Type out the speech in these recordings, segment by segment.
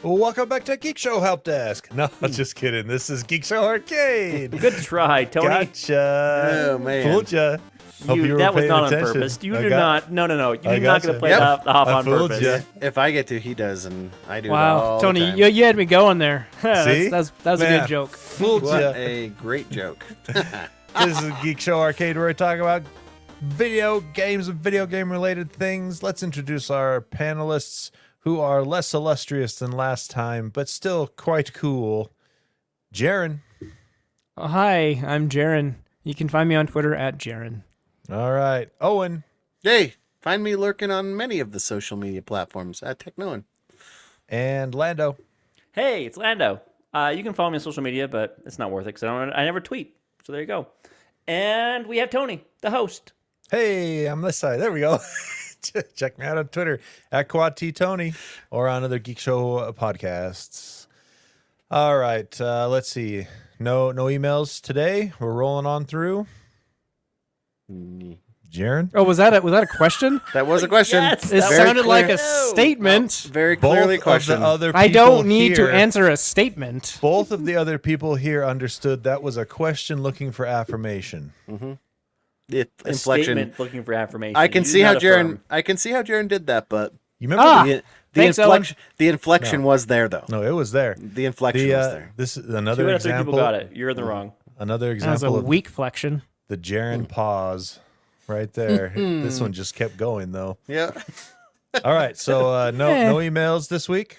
Welcome back to Geekshow Help Desk. No, just kidding. This is Geekshow Arcade. Good try, Tony. Gotcha. Oh, man. Fooled ya. Hope you were That was paying not attention. on purpose. You do not. No. You're not going to play Yep. the hop I on fooled purpose. ya. If I get to, he does, and I do. Wow, all Tony, the time. you had me going there. See? That was a Man, good joke. Fooled What ya. a great joke. This is Geek Show Arcade, where we talk about video games and video game related things. Let's introduce our panelists, who are less illustrious than last time, but still quite cool. Jaren. Oh, hi, I'm Jaren. You can find me on Twitter at Jaren. All right. Owen. Hey, find me lurking on many of the social media platforms at TechNoan. And Lando. Hey, it's Lando. You can follow me on social media, but it's not worth it because I never tweet. So there you go. And we have Tony, the host. Hey, I'm this side. There we go. Check me out on Twitter at QuadTTony or on other Geek Show podcasts. All right. Let's see. No emails today. We're rolling on through. Jaren? Oh, was that a question? That was a question. Yes, It that Very sounded like clear. a statement. Very Both clearly of question. the other I people don't need here, to answer a statement. Both of the other people here understood that was a question looking for affirmation. The A inflection. statement looking for affirmation. I can You see did how not affirm. Jaren did that, but You remember? the Thanks, inflection. The inflection was there, though. No, it was there. The inflection was there. This is 2 another out of 3 people example. got it. You're in the wrong. Another That was example a of weak flexion. the Jaren pause right there. This one just kept going though. Yeah. All right, so no emails this week.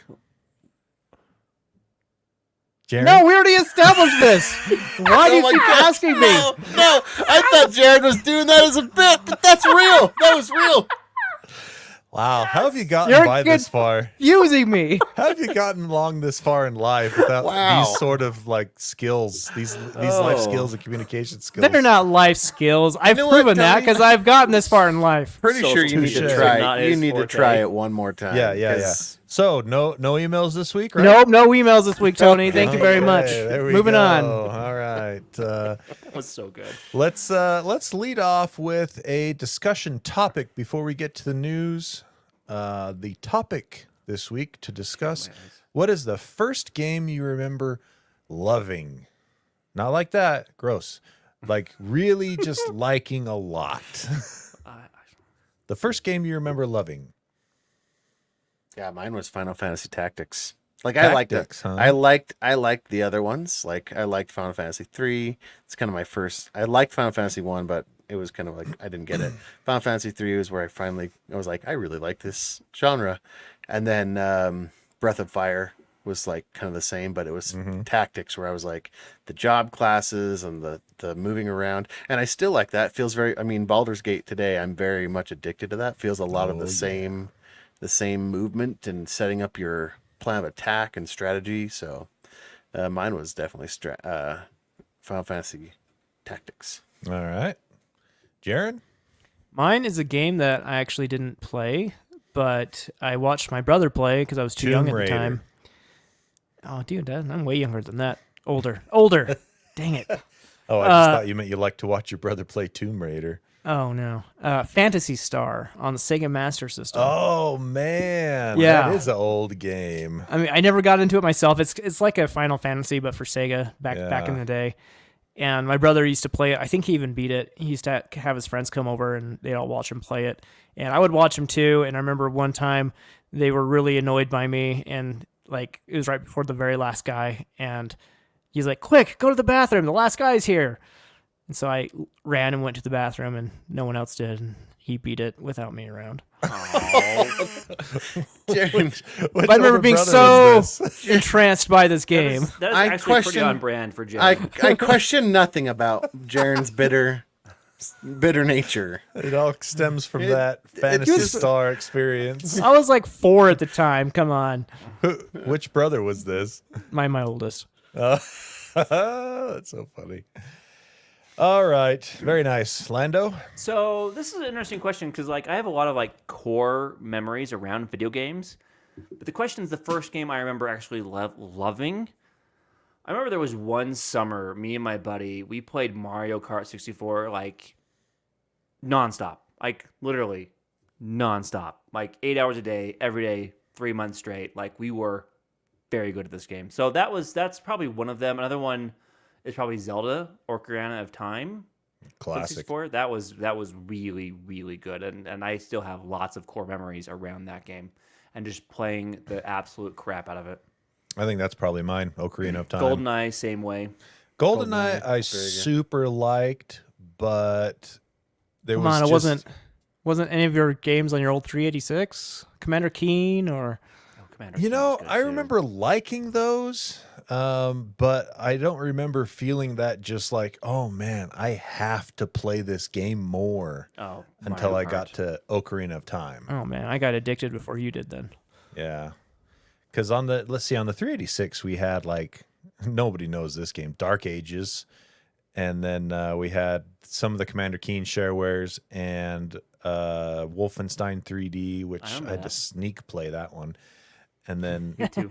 Jaren? No, we already established this. Why do you Oh my keep God. asking me? No, I thought Jared was doing that as a bit, but that's real. That was real. Wow, how have you gotten You're by this far? Using me. How have you gotten along this far in life without Wow. these sort of like skills, these life skills and communication skills? They're not life skills. I've know what, proven that Tony? because I've gotten this far in life. Pretty Social sure you need to touche. try. Not You his need to forte. try it one more time. Yeah. 'cause So no emails this week, right? Nope, no emails this week, Tony. Thank you very Okay, much. there we Moving go. on. All right. That was so good. Let's lead off with a discussion topic before we get to the news. The topic this week to discuss: what is the first game you remember loving? Not like that, gross. Like really just liking a lot. The first game you remember loving. Yeah, mine was Final Fantasy Tactics. Like I liked it. Tactics, huh? I liked the other ones. Like I liked Final Fantasy 3. It's kind of my first. I liked Final Fantasy 1, but it was kind of like I didn't get it. Final Fantasy 3 was where I was like I really like this genre. And then Breath of Fire was like kind of the same, but it was Tactics where I was like the job classes and the moving around. And I still like that. Feels very Baldur's Gate today, I'm very much addicted to that. Feels a lot of the same movement and setting up your plan of attack and strategy. So mine was definitely Final Fantasy Tactics. All right. Jaren? Mine is a game that I actually didn't play, but I watched my brother play because I was too young at the time. Oh, dude, I'm way younger than that. Older. Dang it. Oh, I just thought you meant you like to watch your brother play Tomb Raider. Oh, no. Phantasy Star on the Sega Master System. Oh man, Yeah. that is an old game. I mean, I never got into it myself. It's like a Final Fantasy, but for Sega back in the day. And my brother used to play it. I think he even beat it. He used to have his friends come over and they'd all watch him play it. And I would watch him too. And I remember one time they were really annoyed by me. And like it was right before the very last guy. And he's like, "Quick, go to the bathroom. The last guy's here." And so I ran and went to the bathroom and no one else did. And he beat it without me around. Jared, But I remember being so entranced by this game. That is I actually pretty question- on brand for Jay. I question nothing about Jaren's bitter nature. It all stems from that Fantasy just- Star experience. I was like 4 at the time. Come on. Which brother was this? My oldest. That's so funny. All right, very nice, Lando. So this is an interesting question because like I have a lot of like core memories around video games, but the question is the first game I remember actually loving. I remember there was one summer, me and my buddy, we played Mario Kart 64 like nonstop, like literally nonstop, like 8 hours a day, every day, 3 months straight. Like we were very good at this game. So that's probably one of them. Another one is probably Zelda Ocarina of Time. Classic. 64. That was really, really good. And I still have lots of core memories around that game and just playing the absolute crap out of it. I think that's probably mine. Ocarina of Time. GoldenEye, same way. GoldenEye, I very good. super liked, but there Come was on, it just, wasn't any of your games on your old 386 Commander Keen or Commander You Keen know, was good I too. remember liking those, but I don't remember feeling that just like, oh man, I have to play this game more Oh, until Mario I got Kart. to Ocarina of Time. oh man, I got addicted before you did then. Yeah. Because on the 386, we had like, nobody knows this game, Dark Ages. And then we had some of the Commander Keen sharewares and Wolfenstein 3D, which remember I had to that. sneak play that one. And then Me too.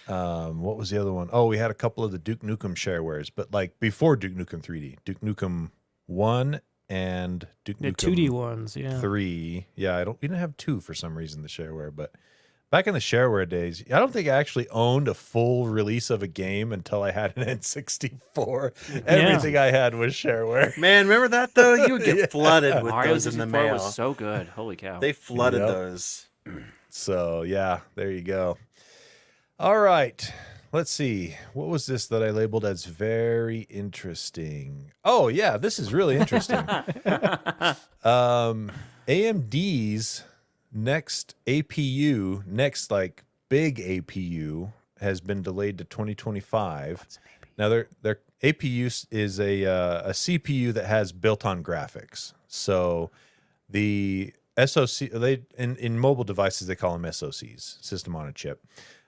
what was the other one? Oh, we had a couple of the Duke Nukem sharewares, but like before Duke Nukem 3D, Duke Nukem 1 and Duke The Nukem 2D ones, yeah. 3. Yeah, we didn't have 2 for some reason, the shareware, but back in the shareware days, I don't think I actually owned a full release of a game until I had an N64. Everything I had was shareware. Man, remember that though? You would get flooded with Mario those in the 64 mail. was so good. Holy cow. They flooded Yep. those. So, yeah, there you go. All right. Let's see. What was this that I labeled as very interesting? Oh, yeah, this is really interesting. AMD's next APU, next like big APU, has been delayed to 2025. Now, their APU is a CPU that has built-on graphics. So the SoC, in mobile devices they call them SoCs, system on a chip.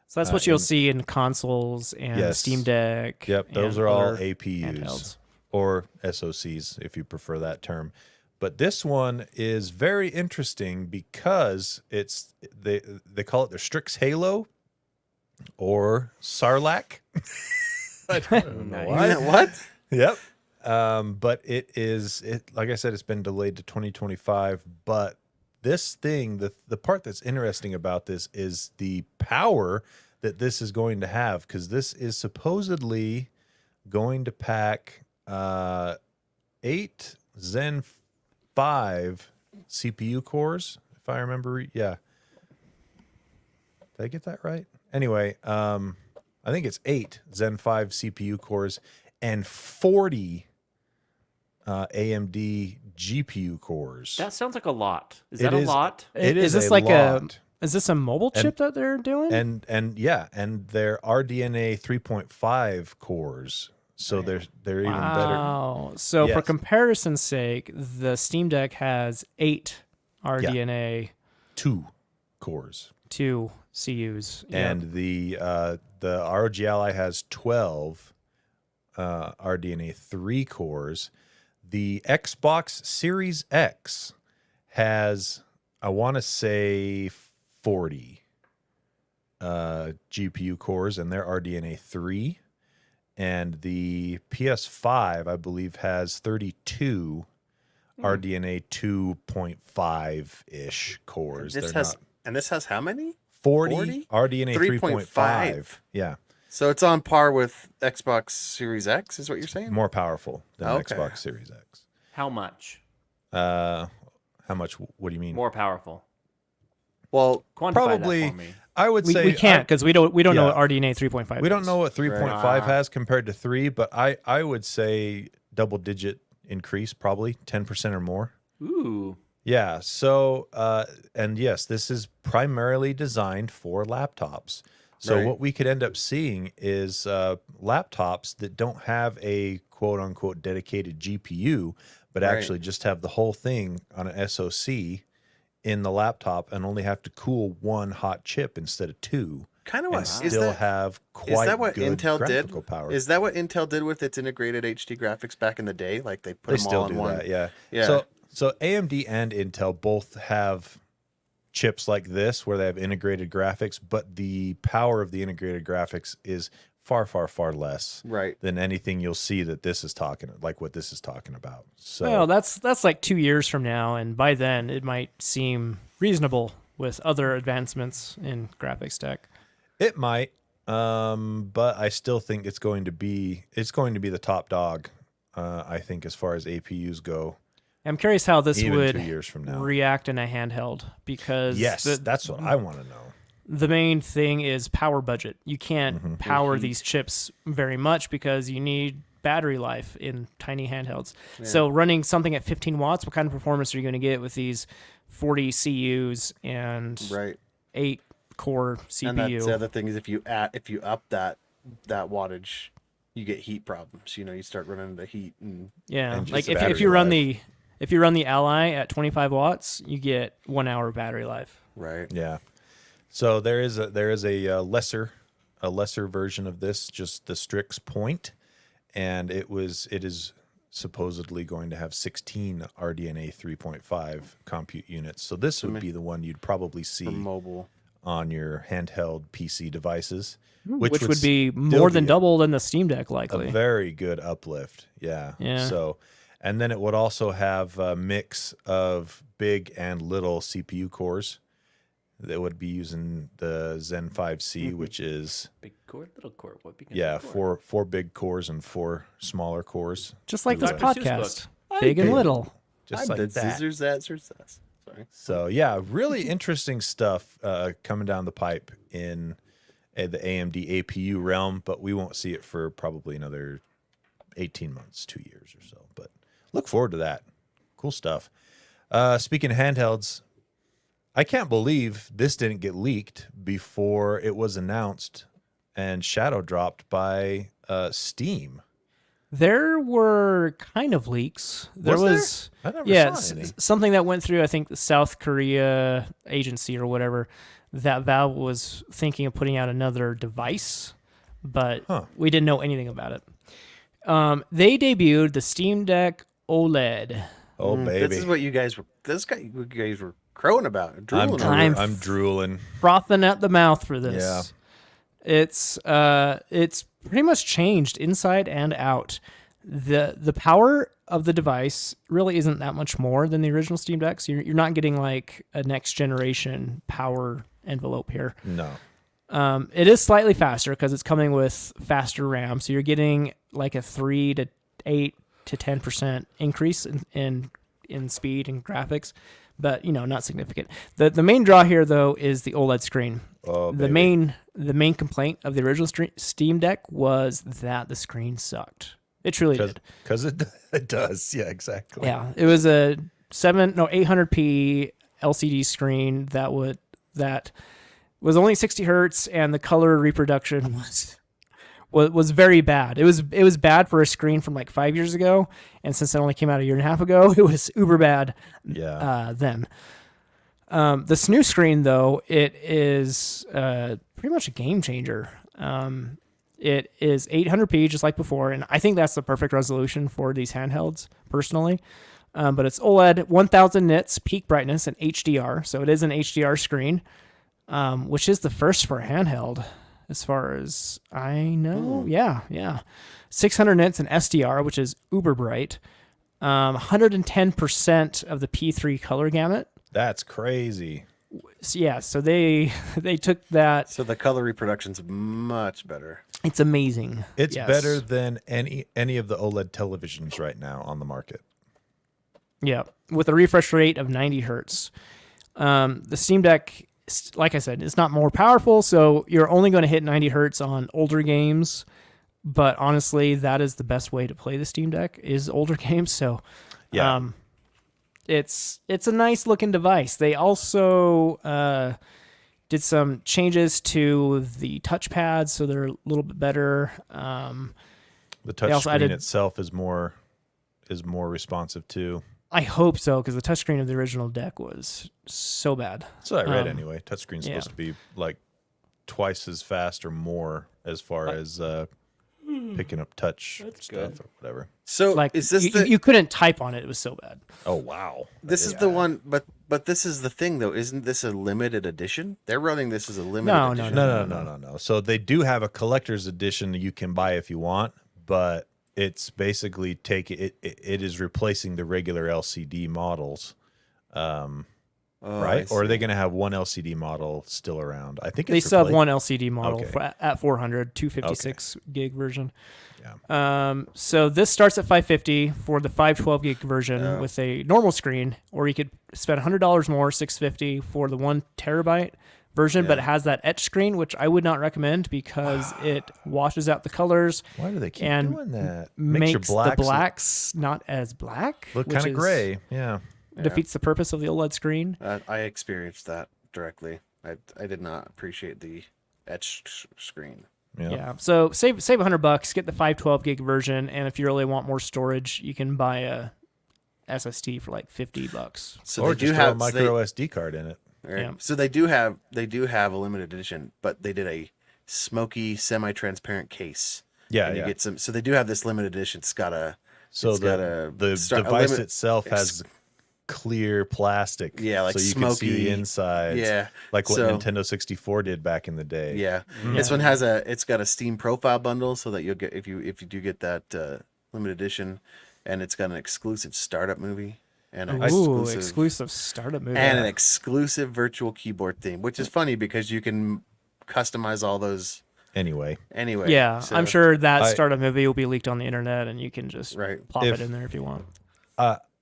So that's what you'll see in consoles and Yes. Steam Deck. Yep, those and are all other APUs handhelds. or SoCs if you prefer that term. But this one is very interesting because they call it their Strix Halo or Sarlacc. I don't know why. What? Yep. But it like I said, it's been delayed to 2025. But this thing, the part that's interesting about this is the power that this is going to have, because this is supposedly going to pack 8 Zen 5 CPU cores, if I remember. Yeah. Did I get that right? Anyway, I think it's 8 Zen 5 CPU cores and 40 AMD GPU cores. That sounds like a lot. Is It that a is- lot? It is is this a like lot. is this a mobile chip that they're doing? And yeah, and their RDNA 3.5 cores. So they're even better. Wow. So for Yes. comparison's sake, the Steam Deck has 8 RDNA 2 cores. 2 CUs. Yeah. And the ROG Ally has 12 RDNA 3 cores. The Xbox Series X has, I want to say, 40 GPU cores, and they're RDNA 3. And the PS5, I believe, has 32 RDNA 2.5-ish cores. This has how many? 40 RDNA 3.5. 3.5. Yeah, So it's on par with Xbox Series X, is what you're saying? more powerful than Okay. Xbox Series X. How much? How much? What do you mean? More powerful. Well, Quantify Probably, that for me. I would say we can't because we don't know yeah. what RDNA 3.5 we don't is. know what 3.5 Right. has compared to 3, but I would say double-digit increase, probably 10% or more. Ooh. Yeah. So, and yes, this is primarily designed for laptops. So Right. what we could end up seeing is laptops that don't have a quote unquote dedicated GPU, but Right. actually just have the whole thing on an SoC in the laptop and only have to cool one hot chip instead of 2, kind of and what still have quite that what good Intel did? graphical power. Is that what Intel did with its integrated HD graphics back in the day? Like they put They them all still in do one. that, yeah. Yeah. So AMD and Intel both have chips like this where they have integrated graphics, but the power of the integrated graphics is far, far, far less Right. than anything you'll see that this is talking, like what this is talking about. So Well, that's like 2 years from now, and by then it might seem reasonable with other advancements in graphics tech. it might, But I still think it's going to be the top dog. I think as far as APUs go, I'm curious how this even would 2 years from now. react in a handheld because Yes, that's what I want to know. the main thing is power budget. You can't power these chips very much because you need battery life in tiny handhelds. Yeah. So running something at 15 watts, what kind of performance are you going to get with these 40 CUs and Right. 8 core CPU? And that's the other thing is if you up that wattage, you get heat problems. You start running into heat and Yeah, And like just if you battery run life. if you run the Ally at 25 watts, you get 1 hour battery life. right. Yeah. So there is a lesser version of this, just the Strix Point, and it is supposedly going to have 16 RDNA 3.5 compute units. So this would be the one you'd probably For see mobile. on your handheld PC devices, Which would be more than double than the Steam Deck, a likely. very good uplift. Yeah. Yeah. So, and then it would also have a mix of big and little CPU cores. That would be using the Zen 5C, which is Big core, little core. What becomes yeah, a core? four big cores and 4 smaller cores. Just like this Dr. Seuss podcast, book. big and did. little. Just I'm like the that. scissors, that's sorry. So yeah, really interesting stuff coming down the pipe in the AMD APU realm, but we won't see it for probably another 18 months, 2 years or so. But look forward to that. Cool stuff. Speaking of handhelds, I can't believe this didn't get leaked before it was announced and shadow dropped by Steam. There were kind of leaks. There Was there? was I never yeah, saw any. something that went through, I think, the South Korea agency or whatever, that Valve was thinking of putting out another device, but we didn't know anything about it. They debuted the Steam Deck OLED. Oh baby, This is what you guys were crowing about. Drooling over. I'm drooling. Frothing at the mouth for this. Yeah. It's pretty much changed inside and out. The power of the device really isn't that much more than the original Steam Deck. So you're not getting like a next generation power envelope here. No. It is slightly faster because it's coming with faster RAM. So you're getting like a 3 to 8 to 10% increase in speed and graphics, but not significant. The main draw here though is the OLED screen. Oh, The baby. main complaint of the original Steam Deck was that the screen sucked. It truly did. Because it does. Yeah, exactly. Yeah, it was a 800p LCD screen that was only 60 hertz, and the color reproduction was very bad. It was bad for a screen from like 5 years ago, and since it only came out a year and a half ago, it was uber bad. Yeah. Then. This new screen, though, it is pretty much a game changer. It is 800p, just like before, and I think that's the perfect resolution for these handhelds, personally. But it's OLED, 1000 nits, peak brightness, and HDR. So it is an HDR screen, which is the first for a handheld, as far as I know. Yeah. 600 nits and SDR, which is uber bright. 110% of the P3 color gamut. That's crazy. So they took that. So the color reproduction's much better. It's amazing. It's Yes. better than any of the OLED televisions right now on the market. Yeah, with a refresh rate of 90 hertz. The Steam Deck, like I said, it's not more powerful, so you're only going to hit 90 hertz on older games. But honestly, that is the best way to play the Steam Deck is older games. So, Yeah. it's a nice looking device. They also did some changes to the touchpads, so they're a little bit better. The touch also screen added- itself is more responsive too. I hope so, because the touchscreen of the original deck was so bad. That's what I read anyway. Touchscreen's yeah. supposed to be like twice as fast or more as far as picking up touch stuff or whatever. So Like is this you couldn't type on it; it was so bad. Oh wow. this is the one? But this is the thing though. Isn't this a limited edition? They're running this as a limited No, edition. No. So they do have a collector's edition that you can buy if you want, but it's basically it is replacing the regular LCD models. Oh, right? I Or are they see. going to have one LCD model still around? I think They it's still have replaced- one LCD model Okay. at 400, 256 gig version. Yeah. So this starts at 550 for the 512 gig version with a normal screen, or you could spend $100 more, 650 for the 1 terabyte version, but it has that etch screen, which I would not recommend because it washes out the colors. Why do they keep and doing that? Makes your the blacks not as black, look which kind of is- gray. Yeah. defeats the purpose of the OLED screen. I experienced that directly. I did not appreciate the etched screen. Yeah. So save $100, get the 512 gig version, and if you really want more storage, you can buy a SSD for like $50. So Or they just do throw a have micro SD card in it. Right. Yeah. So they do have a limited edition, but they did a smoky semi-transparent case. Yeah, And you yeah. get some. So they do have this limited edition. It's got a. So it's got a the start- a device limit- itself has clear plastic. Yeah, like so you can see smoky- the insides. Yeah, Like what so- Nintendo 64 did back in the day. Yeah. This one has it's got a Steam profile bundle, so that you'll get if you do get that limited edition, and it's got an exclusive startup movie and an Ooh, exclusive startup movie. and an exclusive virtual keyboard theme, which is funny because you can customize all those Anyway, anyway. Yeah, So- I'm sure that I- startup movie will be leaked on the internet, and you can just Right. plop If- it in there if you want.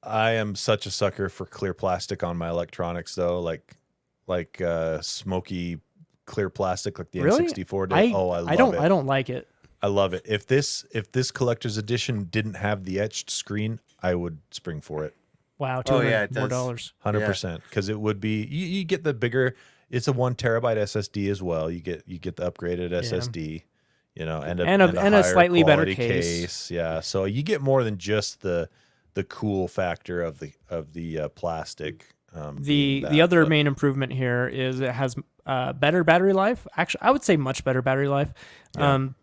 I am such a sucker for clear plastic on my electronics, though. Like smoky clear plastic, like the Really? N64 did. I love don't. it. I don't like it. I love it. If this collector's edition didn't have the etched screen, I would spring for it. Wow, Oh, $200 yeah, it more does. dollars. 100%, because it would be you get the bigger. It's a 1 terabyte SSD as well. You get the upgraded SSD, and a And a higher slightly better quality case. Yeah, so you get more than just the cool factor of the plastic. The other main improvement here is it has better battery life. Actually, I would say much better battery life.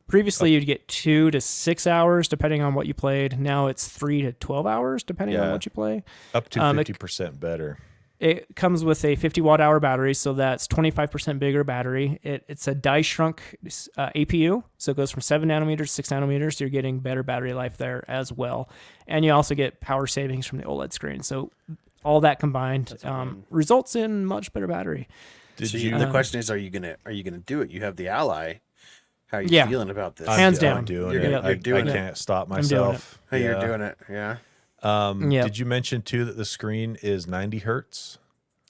Previously, you'd get 2 to 6 hours depending on what you played. Now it's 3 to 12 hours depending on Yeah. what you play. up to 50% better. It comes with a 50 watt hour battery, so that's 25% bigger battery. It's a die shrunk APU, so it goes from 7 nanometers to 6 nanometers, so you're getting better battery life there as well. And you also get power savings from the OLED screen. So all that combined results in much better battery. Did So you? the question is, are you gonna do it? You have the Ally. How are you Yeah. feeling about this? Hands I'm down. doing You're it. gonna- you're doing I it. can't stop doing it. myself. Hey, Yeah. you're doing it. Yeah. Yeah. Did you mention too that the screen is 90 hertz?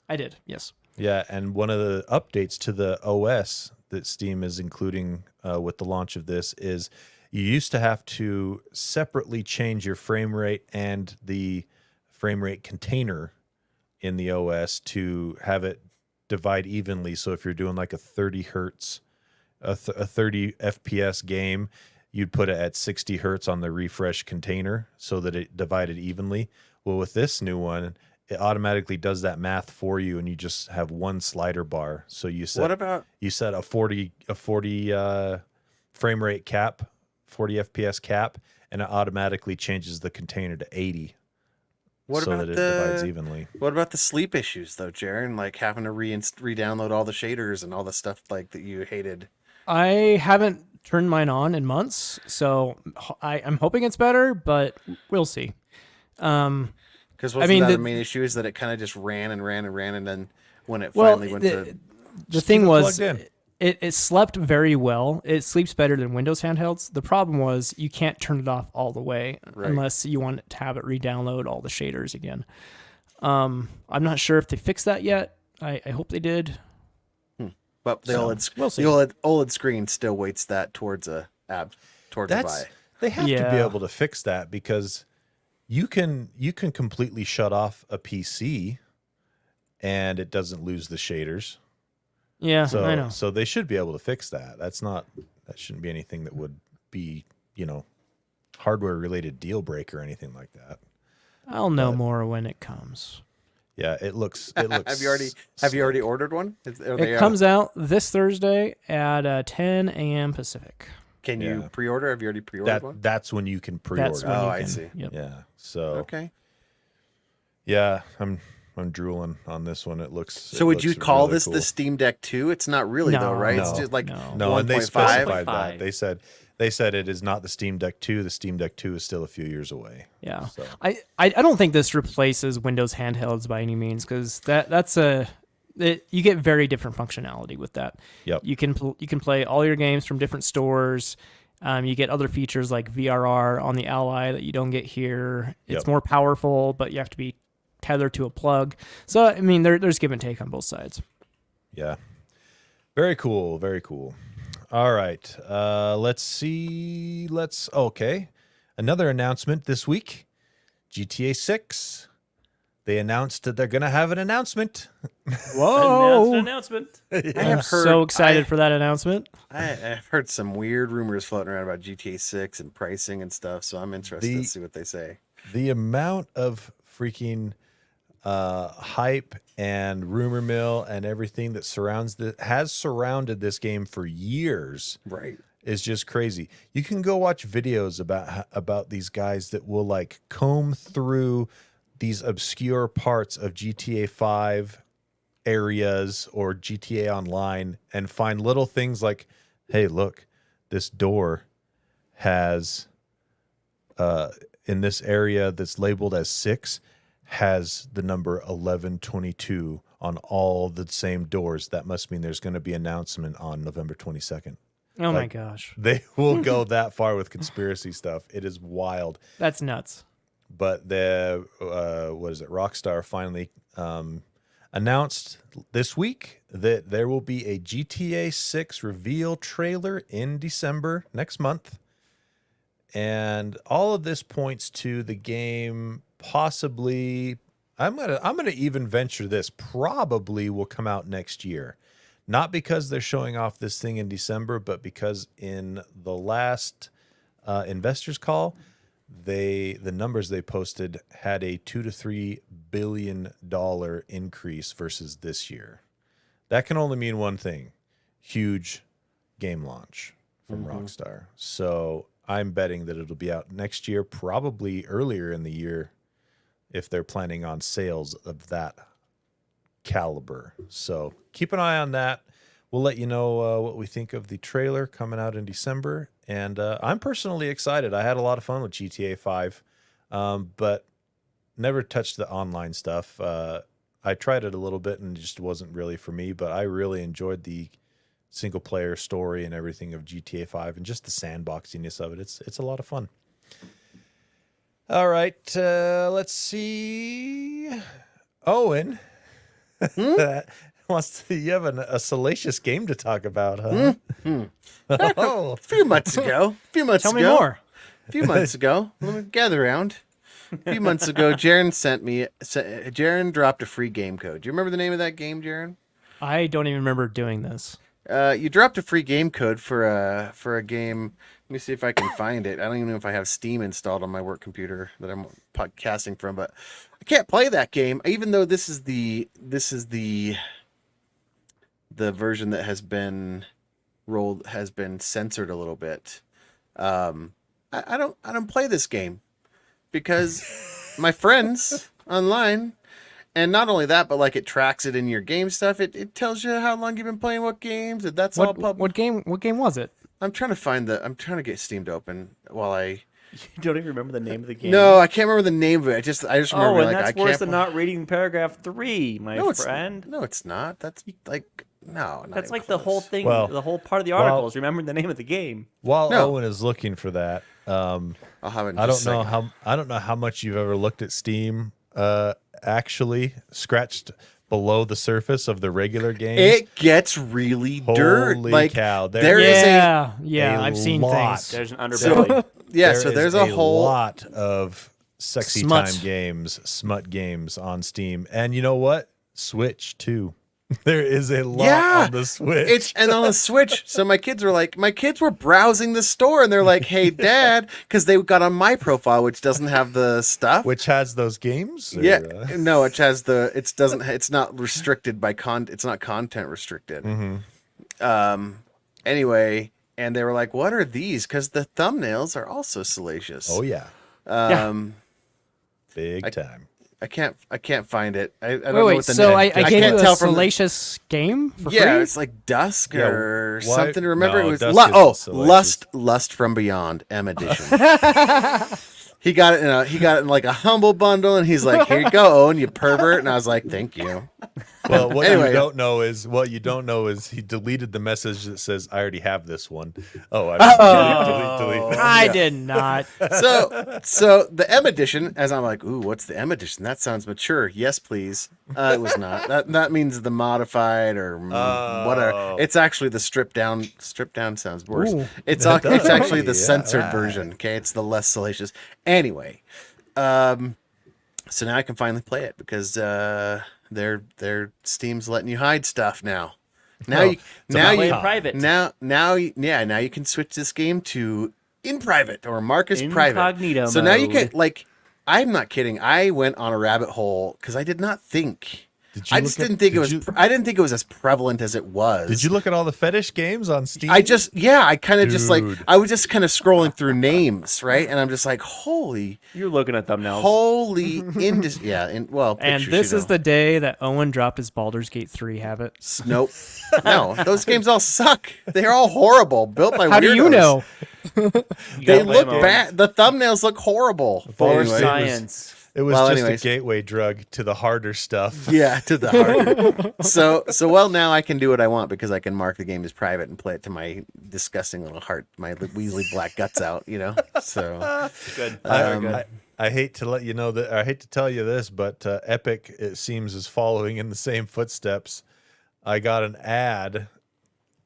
I did, yes. Yeah, and one of the updates to the OS that Steam is including with the launch of this is you used to have to separately change your frame rate and the frame rate container in the OS to have it divide evenly. So if you're doing like a 30 hertz, a 30 FPS game, you'd put it at 60 hertz on the refresh container so that it divided evenly. Well, with this new one, it automatically does that math for you, and you just have one slider bar. So you set What about you set a 40 frame rate cap, 40 FPS cap, and it automatically changes the container to 80 what so about that it the divides evenly. what about the sleep issues though, Jaron? Like having to re-download all the shaders and all the stuff like that you hated. I haven't turned mine on in months, so I'm hoping it's better, but we'll see. Because wasn't mean, that the- the main issue is that it kind of just ran and ran and ran, and then when it Well, finally went the to thing keep it was, plugged in. it slept very well. It sleeps better than Windows handhelds. The problem was you can't turn it off all the way Right. unless you want to have it re-download all the shaders again. I'm not sure if they fixed that yet. I hope they did. but the So, OLED we'll see. the OLED screen still weights that towards a That's buy. they have to be Yeah. able to fix that because you can completely shut off a PC and it doesn't lose the shaders. Yeah, So I know. so they should be able to fix that. That shouldn't be anything that would be, hardware related deal breaker or anything like that. I'll know more when it comes. Yeah, it looks Have you already ordered one? It comes out this Thursday at 10 a.m. Pacific. Can you Yeah. pre-order? Have you already pre-ordered one? that's when you can pre-order. That's when Oh, you I can. see. Yep. Yeah. So Okay. yeah, I'm drooling on this one. It looks So would you call really this cool. the Steam Deck 2? It's not really though, right? It's No, just like no. No, and they 1.5. specified 1.5. that. They said They said it is not the Steam Deck 2. The Steam Deck 2 is still a few years away. Yeah. So. I don't think this replaces Windows handhelds by any means, because you get very different functionality with that. Yep. You can play all your games from different stores. You get other features like VRR on the Ally that you don't get here. It's more powerful, but you have to be tethered to a plug. So I mean, there's give and take on both sides. Yeah. Very cool. Very cool. All right. Let's see. Okay. Another announcement this week. GTA 6. They announced that they're going to have an announcement. Whoa. Announcement. I'm so excited for that announcement. I've heard some weird rumors floating around about GTA 6 and pricing and stuff, so I'm interested to see what they say. The amount of freaking hype and rumor mill and everything that has surrounded this game for years, right, is just crazy. You can go watch videos about these guys that will like comb through these obscure parts of GTA 5 areas or GTA Online and find little things like, hey, look, this door has in this area that's labeled as 6 has the number 1122 on all the same doors. That must mean there's going to be an announcement on November 22nd. Oh my gosh. They will go that far with conspiracy stuff. It is wild. That's nuts. But the Rockstar finally announced this week that there will be a GTA 6 reveal trailer in December next month. And all of this points to the game possibly, I'm gonna even venture this, probably will come out next year. Not because they're showing off this thing in December, but because in the last investors call, the numbers they posted had a $2 to $3 billion increase versus this year. That can only mean one thing: huge game launch from Rockstar. So I'm betting that it'll be out next year, probably earlier in the year, if they're planning on sales of that caliber. So keep an eye on that. We'll let you know what we think of the trailer coming out in December. And I'm personally excited. I had a lot of fun with GTA 5, but never touched the online stuff. I tried it a little bit and it just wasn't really for me, but I really enjoyed the single player story and everything of GTA 5 and just the sandboxiness of it. It's a lot of fun. All right, let's see. Owen, you have a salacious game to talk about, huh? A few months ago. Tell me more. A few months ago. Let me gather around. A few months ago, Jaron Jaron dropped a free game code. Do you remember the name of that game, Jaron? I don't even remember doing this. You dropped a free game code for a game. Let me see if I can find it. I don't even know if I have Steam installed on my work computer that I'm podcasting from, but I can't play that game, even though this is the version that has been censored a little bit. I don't play this game because my friends online. And not only that, but like it tracks it in your game stuff. It tells you how long you've been playing what games. And that's all public. What game was it? I'm trying to get Steam to open while I. You don't even remember the name of the game? No, I can't remember the name of it. I just remember and like that's I worse can't. than not reading paragraph 3, my friend. No, it's not. That's like no. That's like the whole thing. Well, the whole part of the article is remembering the name of the game. While Owen is looking for that, I'll have it. In I just don't a know second. I don't know how much you've ever looked at Steam. Actually scratched below the surface of the regular games. It gets really dirt. Holy Like cow! I've seen lot. things. There's an underbelly. So there's a whole lot of sexy Smut. time games, smut games on Steam, and you know what? Switch too. There is a lot on the Switch. And on the Switch. So my kids were browsing the store and they're like, "Hey, Dad," because they got on my profile, which doesn't have the stuff. Which has those games? Or, Yeah, no, it has it's not restricted by it's not content restricted. Anyway, and they were like, "What are these?" Because the thumbnails are also salacious. Oh yeah, Yeah. big time. I can't find it. I don't Wait, know wait. what the So name. I gave can't you a tell from the- salacious game for Yeah, free? it's like Dusk Yeah, or why- something. Remember, no, it was Dusk isn't salacious. Lust from Beyond M edition. He got it in like a humble bundle, and he's like, "Here you go, Owen, you pervert." And I was like, "Thank you." Well, what Anyway. you don't know is he deleted the message that says, "I already have this one." Oh, I delete. I did not. So the M edition, as I'm like, "Ooh, what's the M edition? That sounds mature." Yes, please. It was not. That means the modified or whatever. It's actually the stripped down. Stripped down sounds worse. Ooh. It's It does. actually the Yeah, censored right. version. Okay, it's the less salacious. Anyway, so now I can finally play it because their Steam's letting you hide stuff now. Now Oh, you it's now about Play you in private. now now you can switch this game to in private or mark as Incognito private. So now you mode. can like. I'm not kidding. I went on a rabbit hole because I did not think. Did you I look just at- didn't think it did was. you- I didn't think it was as prevalent as it was. Did you look at all the fetish games on Steam? I kind of just like Dude. I was just kind of scrolling through names, right? And I'm just like, holy You're looking at thumbnails. yeah, well, And pictures, this you is the day that Owen dropped his Baldur's Gate 3 habit. nope. No, those games all suck. They're all horrible. Built by How do you weirdos. know? You They gotta play look them all. bad. The thumbnails look horrible. For Anyway. science. It was Well, just anyways. a gateway drug to the harder stuff. Yeah, to the heart. so now I can do what I want because I can mark the game as private and play it to my disgusting little heart, my Weasley black guts out, So Good. Um, Very good. I hate to let you know that I hate to tell you this, but Epic, it seems, is following in the same footsteps. I got an ad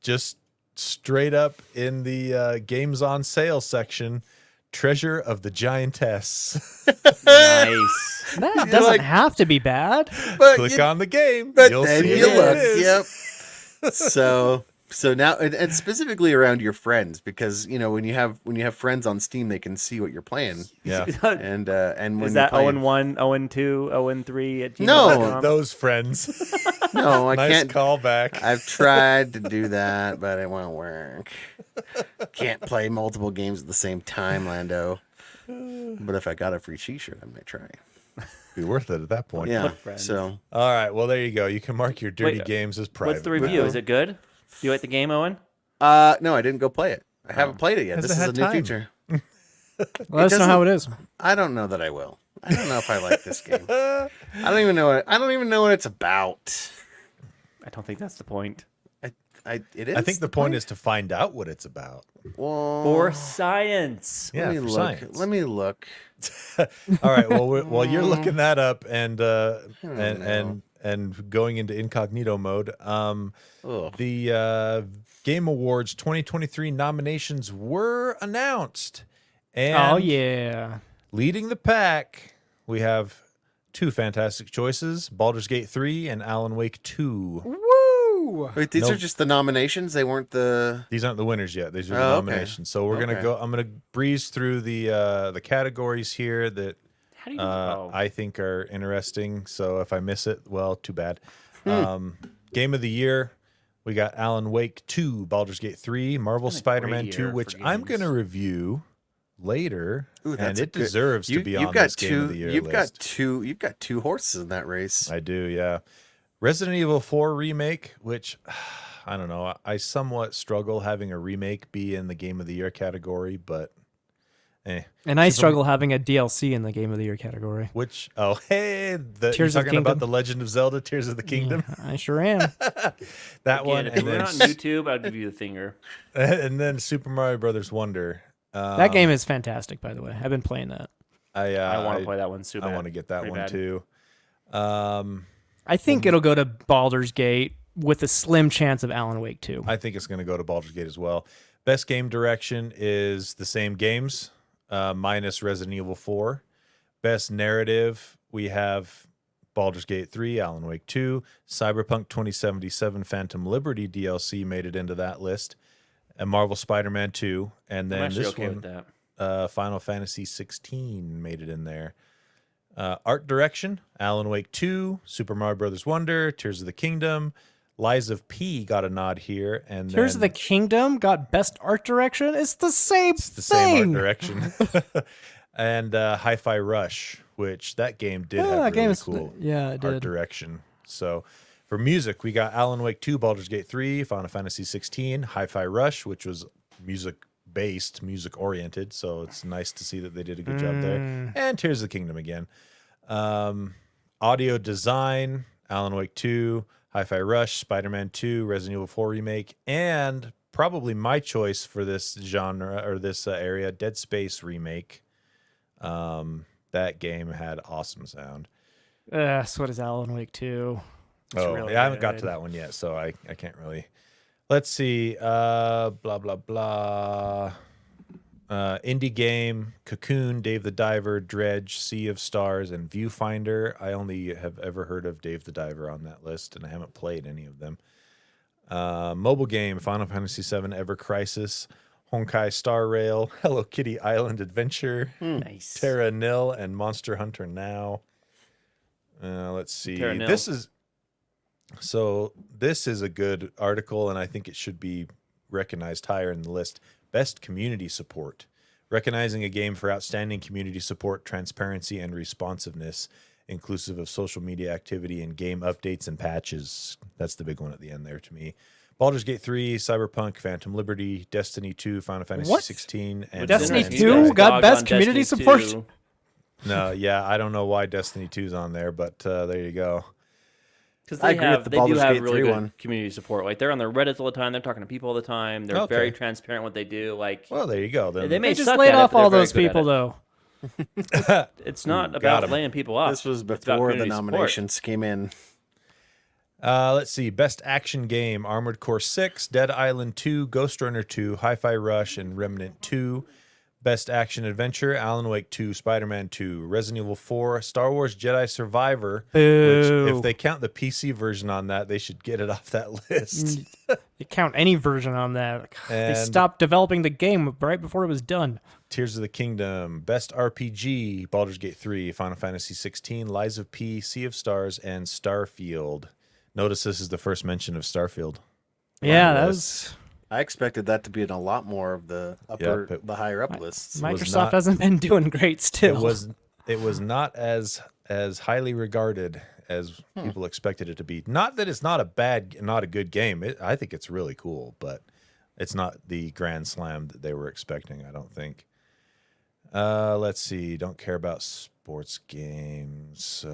just straight up in the games on sale section. Treasure of the Giantess. Nice. That doesn't like- have to be bad. but Click on the game. but You'll then see you what look. it is. Yep. So now and specifically around your friends because when you have friends on Steam they can see what you're playing Yeah. and when Is you're that playing, 01, 02, 03 at No, gmail.com? Those friends. no I Nice can't callback. I've tried to do that, but it won't work. Can't play multiple games at the same time, Lando. But if I got a free T-shirt, I might try. Be worth it at that point. Yeah. friends. So All right. Well, there you go. You can mark your dirty Wait, games as private. What's the review? Is it good? Do you like the game, Owen? no, I didn't go play it. I haven't played it yet. Hasn't This is a had new time. feature. Let us know doesn't- how it is. I don't know that I will. I don't know if I like this game. I don't even know what it's about. I don't think that's the point. It is. I think the point is to find out what it's about. well, For science. Yeah, let me for look. science. Let me look. All right. Well, while you're looking that up and know. and going into incognito mode, Ugh. the Game Awards 2023 nominations were announced, and Oh, yeah. leading the pack, we have two fantastic choices: Baldur's Gate 3 and Alan Wake 2. Woo! Wait, these Nope. are just the nominations. They weren't the. These aren't the winners yet. These are the Oh, okay. nominations. So we're gonna Okay. go. I'm gonna breeze through the categories here that How do you I think are interesting. So if I miss it, well, too bad. Hmm. Game of the year, we got Alan Wake 2, Baldur's Gate 3, Marvel Been a Spider-Man great 2, year which for I'm games. gonna review later, Ooh, and that's a it good- deserves to be on this Game of the Year You've got list. two horses in that race. I do, yeah. Resident Evil 4 remake, which I don't know. I somewhat struggle having a remake be in the Game of the Year category, but And I struggle having a DLC in the Game of the Year category. which hey, Tears you're of talking about Kingdom. the Legend of Zelda: Tears of the Kingdom, Yeah, I sure am. that one, If and we're then on YouTube, I'll give you the finger. and then Super Mario Brothers Wonder. That game is fantastic, by the way. I've been playing that. I want to play that one super. I want to get that Pretty one bad. too. I think it'll go to Baldur's Gate with a slim chance of Alan Wake 2. I think it's going to go to Baldur's Gate as well. Best game direction is the same games, minus Resident Evil 4. Best narrative, we have Baldur's Gate 3, Alan Wake 2, Cyberpunk 2077 Phantom Liberty DLC made it into that list, and Marvel Spider-Man 2, and I'm then actually this okay one, with that. Final Fantasy 16 made it in there. Art direction, Alan Wake 2, Super Mario Brothers Wonder, Tears of the Kingdom, Lies of P got a nod here, and Tears of the then Kingdom got best art direction. It's the same it's the same thing. art direction. And Hi-Fi Rush, which that game did have that game really is cool it art did. direction. So for music, we got Alan Wake 2, Baldur's Gate 3, Final Fantasy 16, Hi-Fi Rush, which was music-based, music-oriented. So it's nice to see that they did a good job there. And Tears of the Kingdom again. Audio design, Alan Wake 2, Hi-Fi Rush, Spider-Man 2, Resident Evil 4 Remake, and probably my choice for this genre or this area, Dead Space Remake. That game had awesome sound. So does Alan Wake 2. It's really I haven't got to good. that one yet, so I can't really. Let's see. Blah blah blah. Indie game: Cocoon, Dave the Diver, Dredge, Sea of Stars, and Viewfinder. I only have ever heard of Dave the Diver on that list, and I haven't played any of them. Mobile game: Final Fantasy VII, Ever Crisis, Honkai Star Rail, Hello Kitty Island Adventure, Nice. Terra Nil, and Monster Hunter Now. Let's see. Terra Nil. This is a good article, and I think it should be recognized higher in the list. Best community support. Recognizing a game for outstanding community support, transparency, and responsiveness, inclusive of social media activity and game updates and patches. That's the big one at the end there to me. Baldur's Gate 3, Cyberpunk, Phantom Liberty, Destiny 2, Final Fantasy What? 16, and Destiny No Man's 2 Sky. got best community support? No, yeah, I don't know why Destiny 2's on there, but there you go. Because I agree with the they do Baldur's have Gate really 3 good one. community support. Like they're on their Reddit all the time. They're talking to people all the time. They're Okay. very transparent what they do. Like Well, there you go. Then they may They just suck laid at it, off but they're all very those good at people, it. though. It's not Got about 'em. laying people off. This was It's about before the community support. nominations came in. Let's see. Best action game: Armored Core 6, Dead Island 2, Ghost Runner 2, Hi-Fi Rush, and Remnant 2. Best action adventure: Alan Wake 2, Spider-Man 2, Resident Evil 4, Star Wars Jedi Survivor. Boo. Which, if they count the PC version on that, they should get it off that list. You count any version on that. They And- stopped developing the game right before it was done. Tears of the Kingdom, Best RPG: Baldur's Gate 3, Final Fantasy 16, Lies of P, Sea of Stars, and Starfield. Notice this is the first mention of Starfield. Yeah, the that list. was. I expected that to be in a lot more of the but higher up lists. was Microsoft not- hasn't been doing great still. It was not as highly regarded as people expected it to be. Not that it's not a good game. I think it's really cool, but it's not the grand slam that they were expecting, I don't think. Let's see. Don't care about sports games.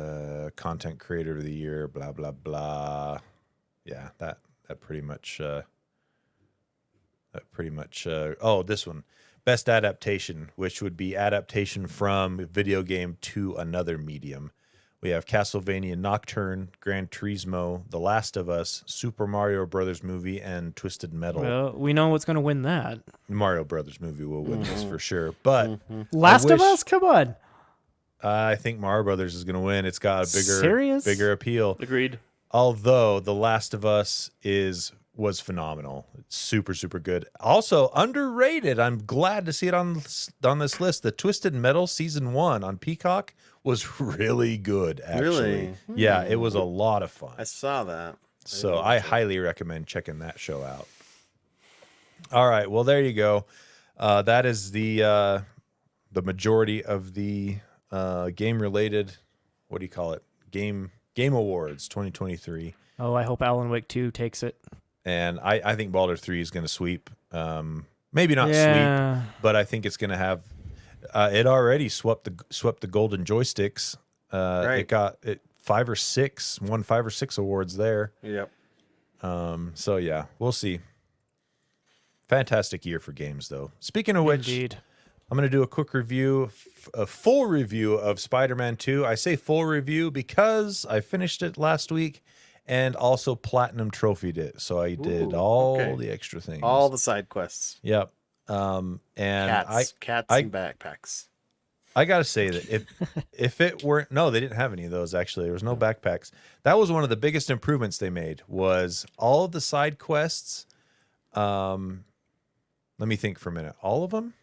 Content creator of the year. Blah blah blah. Yeah, that pretty much. Oh, this one. Best adaptation, which would be adaptation from video game to another medium. We have Castlevania Nocturne, Gran Turismo, The Last of Us, Super Mario Brothers movie, and Twisted Metal. Well, we know what's going to win that. Mario Brothers movie will win this for sure. But Last of wish- Us? Come on. I think Mario Brothers is going to win. It's got a Serious? bigger appeal. Agreed. Although The Last of Us was phenomenal. It's super, super good. Also underrated. I'm glad to see it on this list. The Twisted Metal season 1 on Peacock was really good. Actually, Really? yeah, it was a lot of fun. I saw that. So I highly recommend checking that show out. All right, well there you go. That is the majority of the game related. What do you call it? Game Awards 2023. Oh, I hope Alan Wake 2 takes it. And I think Baldur 3 is going to sweep. Maybe not Yeah. sweep, but I think it's going to have. It already swept the golden joysticks. Right. It got won 5 or 6 awards there. Yep. So yeah, we'll see. Fantastic year for games, though. Speaking of which, Indeed. I'm going to do a quick review, a full review of Spider-Man 2. I say full review because I finished it last week and also platinum trophied it. So I did all okay. the extra things. All the side quests. Yep. And Cats I- and backpacks. I got to say that if it weren't, no, they didn't have any of those, actually. There was no backpacks. That was one of the biggest improvements they made was all of the side quests. Let me think for a minute. All of them?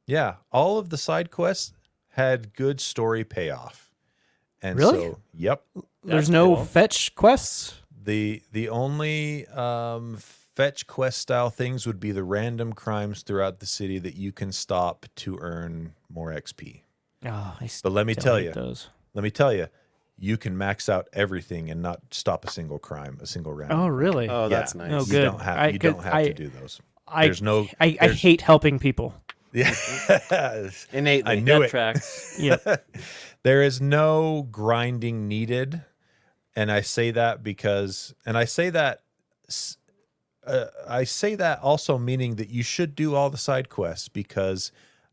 Yeah, all of the side quests had good story payoff. And Really? so, yep. There's That's no cool. fetch quests? The only fetch quest style things would be the random crimes throughout the city that you can stop to earn more XP. Oh, But let me still tell hate you, those. you can max out everything and not stop a single crime, a single random. Oh, crime. really? Oh, that's nice. Oh, You good. don't have you don't have to do those. I hate helping people. Yeah, Innately. I knew That it. tracks. Yep. There is no grinding needed, and I say that because, and I say that also meaning that you should do all the side quests, because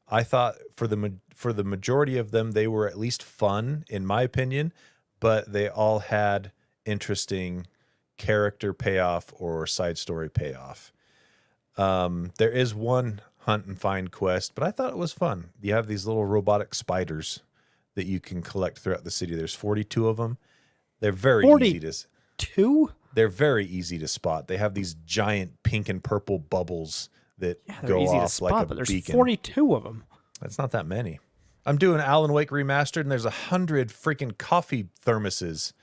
I thought for the majority of them they were at least fun in my opinion, but they all had interesting character payoff or side story payoff. There is one hunt and find quest, but I thought it was fun. You have these little robotic spiders that you can collect throughout the city. There's 42 of them. They're very easy to 2? They're very easy to spot. They have these giant pink and purple bubbles that They're go easy to off spot, like a but there's beacon. 42 of them. That's not that many. I'm doing Alan Wake Remastered, and there's 100 freaking coffee thermoses,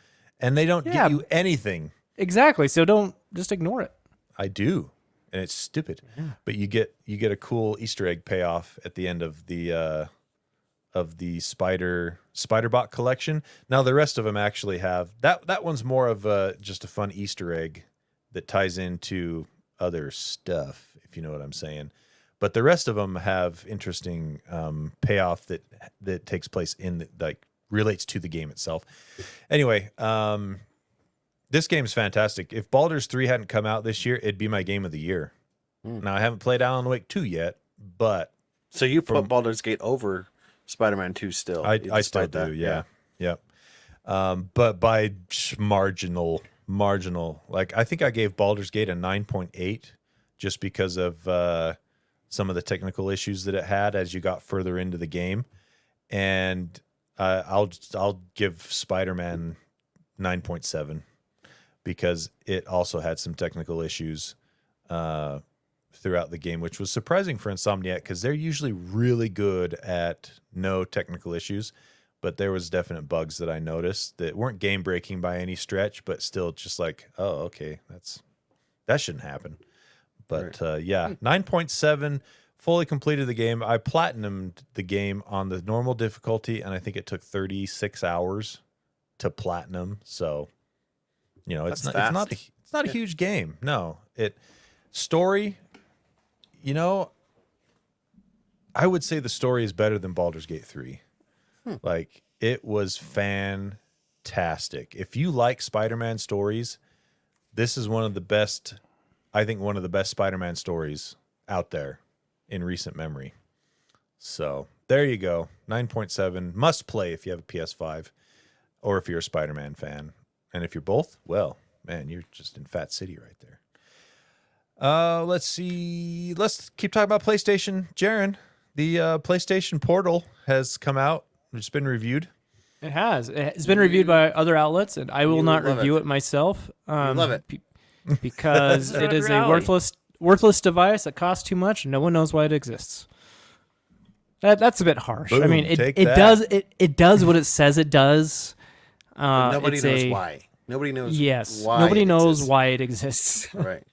and they don't Yeah. get you anything. Exactly. So don't just ignore it. I do, and it's stupid. But you get a cool Easter egg payoff at the end of the Spiderbot collection. Now the rest of them actually have that one's more of just a fun Easter egg that ties into other stuff, if you know what I'm saying. But the rest of them have interesting payoff that takes place relates to the game itself. Anyway, this game's fantastic. If Baldur's 3 hadn't come out this year, it'd be my game of the year. Now I haven't played Alan Wake 2 yet, but So you put Baldur's Gate over Spider-Man 2 still. I still despite do, that. yeah. Yep. But by marginal, like I think I gave Baldur's Gate a 9.8 just because of some of the technical issues that it had as you got further into the game. And I'll give Spider-Man 9.7 because it also had some technical issues throughout the game, which was surprising for Insomniac because they're usually really good at no technical issues, but there was definite bugs that I noticed that weren't game breaking by any stretch, but still just like, oh, okay, that shouldn't happen. But yeah, 9.7, fully completed the game. I platinumed the game on the normal difficulty, and I think it took 36 hours to platinum. So, you know, it's not a huge game. No, story, you know, I would say the story is better than Baldur's Gate 3. Like, it was fantastic. If you like Spider-Man stories, this is one of the best Spider-Man stories out there in recent memory. So there you go. 9.7 must play if you have a PS5 or if you're a Spider-Man fan. And if you're both, well, man, you're just in Fat City right there. Let's see. Let's keep talking about PlayStation. Jaren, the PlayStation Portal has come out. It's been reviewed. It has. It's been reviewed by other outlets, and I will not review it myself. Love it. Because it is a worthless device that costs too much, and no one knows why it exists. That's a bit harsh. Boom, I mean, it does what it says it does. But nobody knows why. Nobody knows. Yes. Why nobody knows exists. why it exists. Right.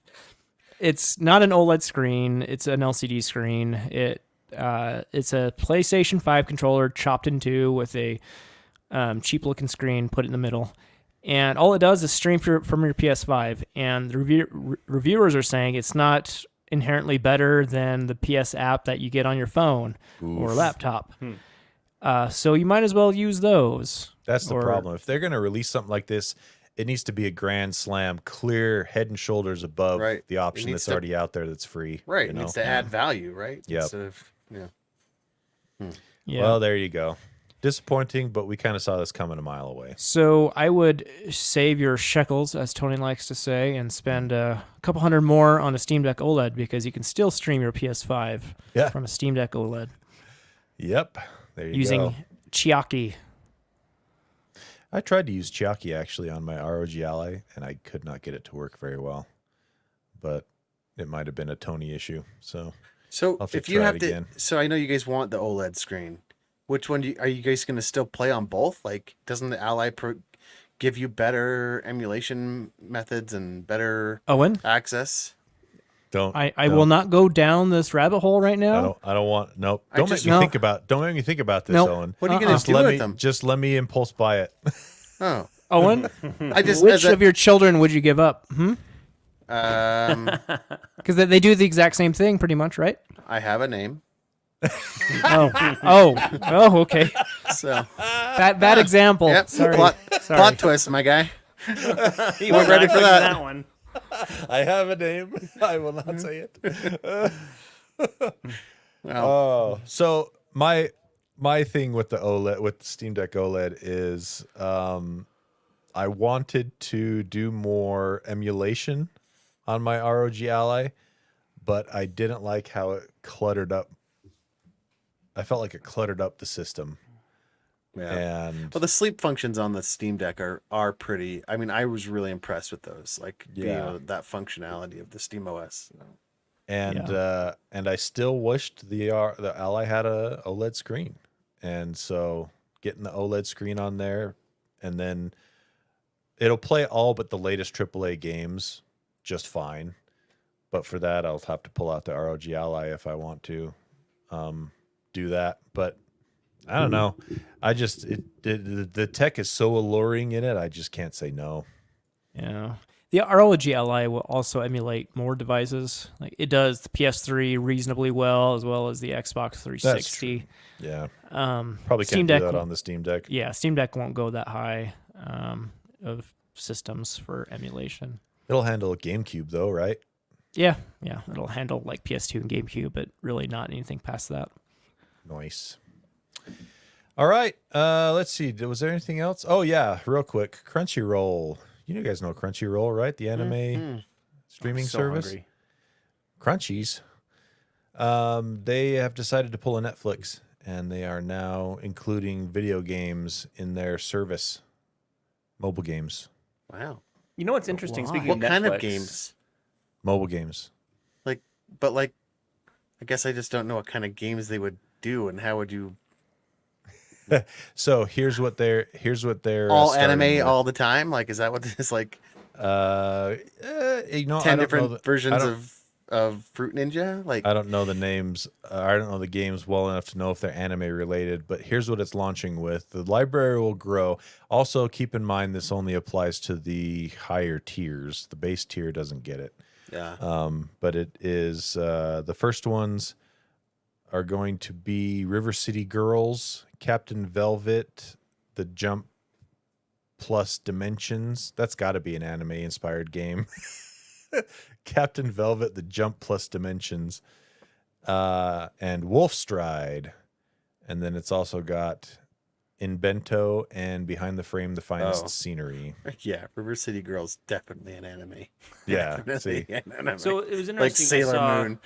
It's not an OLED screen. It's an LCD screen. It's a PlayStation 5 controller chopped in two with a cheap looking screen put in the middle. And all it does is stream from your PS5. And the reviewers are saying it's not inherently better than the PS app that you get on your phone or laptop. So you might as well use those. That's the problem. If they're going to release something like this, it needs to be a grand slam, clear head and shoulders above the option that's already out there that's free. Right. You It know? needs to add value, right? Yep. Instead of, Yeah. Well, there you go. Disappointing, but we kind of saw this coming a mile away. So I would save your shekels, as Tony likes to say, and spend a couple hundred more on a Steam Deck OLED because you can still stream your PS5 from a Steam Deck OLED. Yep. There you go. Using Chiaki. I tried to use Chiaki actually on my ROG Ally, and I could not get it to work very well. But it might have been a Tony issue. So I'll have to if you try have it to, again. so I know you guys want the OLED screen. Which one are you guys going to still play on both? Like, doesn't the Ally give you better emulation methods and better Owen? access? Don't. I will not go down this rabbit hole right now. I don't want. Nope. I Don't just- make me No. think about. Don't make me think about this, Nope. Owen. What are you going Just to do let with me. them? Just let me impulse buy it. Oh, Owen, I just which as a- of your children would you give up? Because they do the exact same thing, pretty much, right? I have a name, Oh, okay. so Bad example. yep. Sorry. Plot twist, my guy. You weren't ready for that. one. I have a name. I will not say it. Well, Oh, so my thing with the OLED with the Steam Deck OLED is I wanted to do more emulation on my ROG Ally, but I didn't like how it cluttered up. I felt like it cluttered up the system. yeah. And Well, the sleep functions on the Steam Deck are pretty. I mean, I was really impressed with those. Like being Yeah. able that functionality of the Steam OS. and I still wished the Ally had a OLED screen. And so getting the OLED screen on there, and then it'll play all but the latest AAA games just fine. But for that, I'll have to pull out the ROG Ally if I want to do that. But I don't know. I just the tech is so alluring in it. I just can't say no. Yeah. The ROG Ally will also emulate more devices. Like it does the PS3 reasonably well, as well as the Xbox 360. Yeah, Um, probably Steam can't do Deck that on the Steam Deck. Yeah, Steam Deck won't go that high of systems for emulation. It'll handle a GameCube though, right? Yeah, it'll handle like PS2 and GameCube, but really not anything past that. Nice. All right. Let's see. Was there anything else? Oh yeah, real quick. Crunchyroll. You guys know Crunchyroll, right? The anime streaming So service. hungry. Crunchies. They have decided to pull a Netflix, and they are now including video games in their service. Mobile games. Wow. You know what's interesting? Why? Speaking What of kind of Netflix, games? Mobile games. But I guess I just don't know what kind of games they would do, and how would you So here's what they're all starting anime with. all the time? Like, is that what this like? You know, I 10 don't know different the- I versions don't- of Fruit Ninja? Like, I don't know the names. I don't know the games well enough to know if they're anime related, but here's what it's launching with. The library will grow. Also, keep in mind this only applies to the higher tiers. The base tier doesn't get it. yeah. But it is the first ones are going to be River City Girls, Captain Velvet, The Jump Plus Dimensions. That's got to be an anime inspired game. Captain Velvet, The Jump Plus Dimensions, and Wolf Stride. And then it's also got Invento and Behind the Frame, The Finest Oh. Scenery. Yeah, River City Girls definitely an anime. Yeah, Definitely see. an anime. so it was like interesting. I Sailor saw- Moon.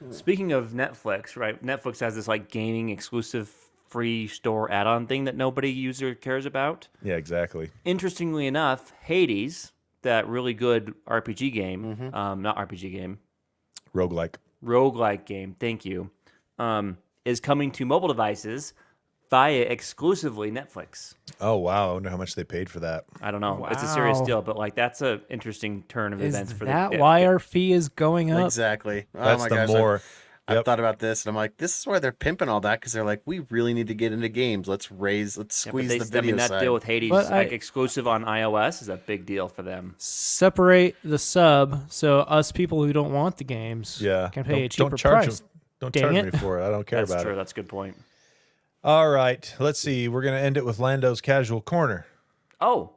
Speaking of Netflix, right? Netflix has this like gaming exclusive free store add-on thing that nobody user cares about. Yeah, exactly. Interestingly enough, Hades, that really good RPG game, Mm-hmm. not RPG game, Roguelike. roguelike game, thank you, is coming to mobile devices via exclusively Netflix. Oh, wow. I wonder how much they paid for that. I don't know. It's a serious Wow. deal, but like that's a interesting turn of Is events for that the why our fee is going up? Exactly. Oh That's my the gosh, more. I've Yep. thought about this, and I'm like, this is why they're pimping all that, because they're like, we really need to get into games. Let's squeeze Yeah, but the video I mean, that side. deal with Hades But like exclusive on iOS is a big deal for them. Separate the sub so us people who don't want the games Yeah. can pay a Don't cheaper charge price. them. Don't Dang charge it. me for it. I don't care That's about true. it. That's a good point. All right. Let's see. We're going to end it with Lando's Casual Corner. Oh,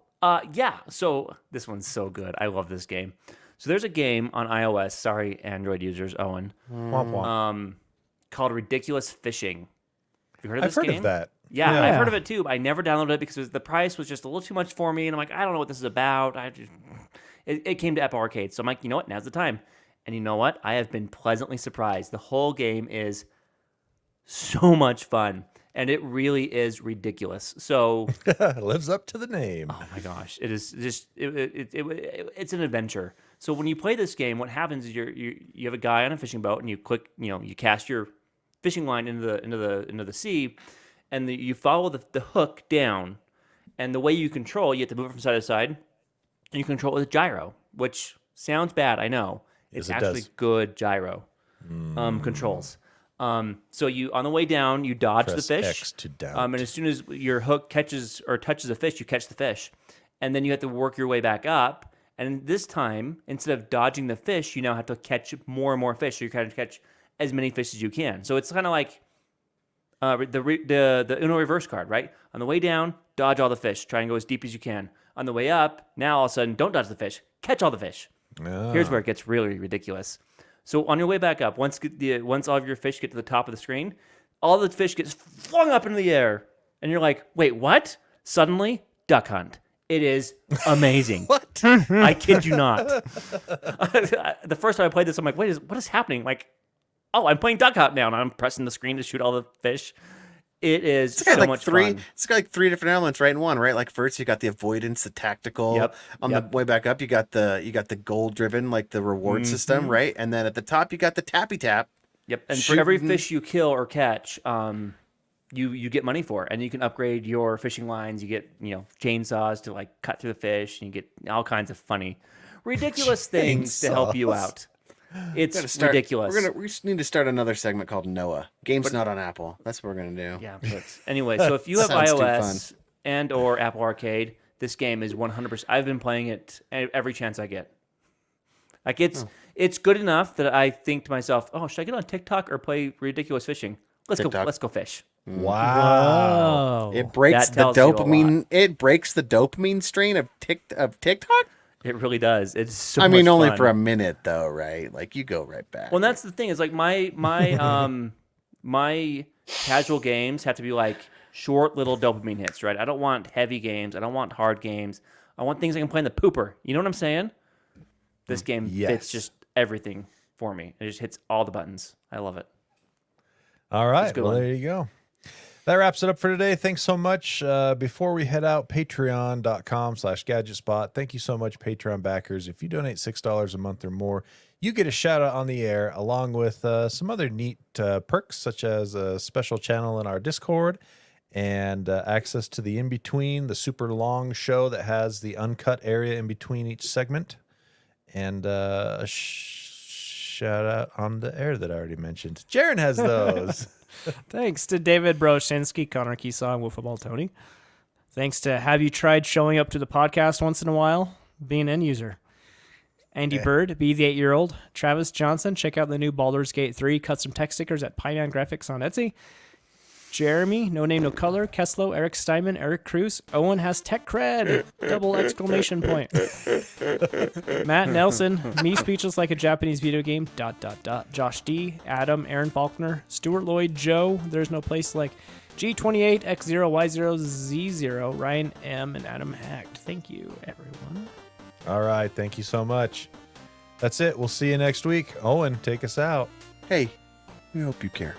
yeah. So this one's so good. I love this game. So there's a game on iOS. Sorry, Android users, Owen. Womp womp. Called Ridiculous Fishing. Have you heard of I've this heard game? of that. Yeah, Yeah. I've heard of it too. But I never downloaded it because the price was just a little too much for me, and I'm like, I don't know what this is about. It came to Apple Arcade, so I'm like, you know what? Now's the time. And you know what? I have been pleasantly surprised. The whole game is so much fun, and it really is ridiculous. So, Lives up to the name. oh my gosh, it is just it's an adventure. So when you play this game, what happens is you have a guy on a fishing boat, and you click, you cast your fishing line into the sea, and you follow the hook down, and the way you control, you have to move it from side to side, and you control it with a gyro, which sounds bad, I know. It's Yes, it actually does. good gyro controls. So you on the way down, you dodge Press the fish. X to doubt. And as soon as your hook catches or touches a fish, you catch the fish. And then you have to work your way back up. And this time, instead of dodging the fish, you now have to catch more and more fish. So you're trying to catch as many fish as you can. So it's kind of like the Uno reverse card, right? On the way down, dodge all the fish. Try and go as deep as you can. On the way up, now all of a sudden, don't dodge the fish. Catch all the fish. Here's where it gets really ridiculous. So on your way back up, once all of your fish get to the top of the screen, all the fish gets flung up into the air. And you're like, wait, what? Suddenly, duck hunt. It is amazing. What? I kid you not. The first time I played this, I'm like, wait, what is happening? Like, oh, I'm playing duck hunt now, and I'm pressing the screen to shoot all the fish. It is so much fun. It's got like 3 different elements right in one, right? Like first you got the avoidance, the tactical. Yep. The way back up, you got the goal driven, like the reward system, right? And then at the top you got the tappy tap. Yep. And for every fish you kill or catch, you get money for, and you can upgrade your fishing lines. You get chainsaws to like cut through the fish, and you get all kinds of funny, ridiculous things to help you out. It's ridiculous. We just need to start another segment called Noah. Games not on Apple. That's what we're gonna do. Yeah. But anyway, so if you have Sounds too iOS and or Apple Arcade, this game is 100%. I've been playing it every chance I get. Like it's good enough that I think to myself, oh, should I get on TikTok or play ridiculous fishing? Let's go fish. Wow. It breaks That the tells you a lot. dopamine. It breaks the dopamine strain of TikTok. It really does. It's so I mean, much only fun. for a minute though, right? Like you go right back. Well, that's the thing. Is like my my casual games have to be like short little dopamine hits, right? I don't want heavy games. I don't want hard games. I want things I can play in the pooper. You know what I'm saying? This game fits just everything for me. It just hits all the buttons. I love it. All right. Well, one. there you go. That wraps it up for today. Thanks so much. Before we head out, patreon.com/gadgetspot. Thank you so much, Patreon backers. If you donate $6 a month or more, you get a shout out on the air, along with some other neat perks, such as a special channel in our Discord and access to the in-between, the super long show that has the uncut area in between each segment, and a shout out on the air that I already mentioned. Jaron has those. Thanks to David Broshinsky, Connor Keesaw, and Wolfball Tony. Thanks to Have You Tried Showing Up to the Podcast Once in a While, being an end user. Andy Bird, Be the 8-Year-Old. Travis Johnson, check out the new Baldur's Gate 3 custom tech stickers at Pyman Graphics on Etsy. Jeremy, No Name No Color. Kesslo, Eric Steinman, Eric Cruz. Owen has tech cred! Double exclamation point. Matt Nelson, Me Speechless Like a Japanese Video Game, ... Josh D, Adam, Aaron Faulkner, Stuart Lloyd, Joe, There's No Place Like G28, X0, Y0, Z0, Ryan M, and Adam Hacked. Thank you, everyone. All right. Thank you so much. That's it. We'll see you next week. Owen, take us out. Hey, we hope you care.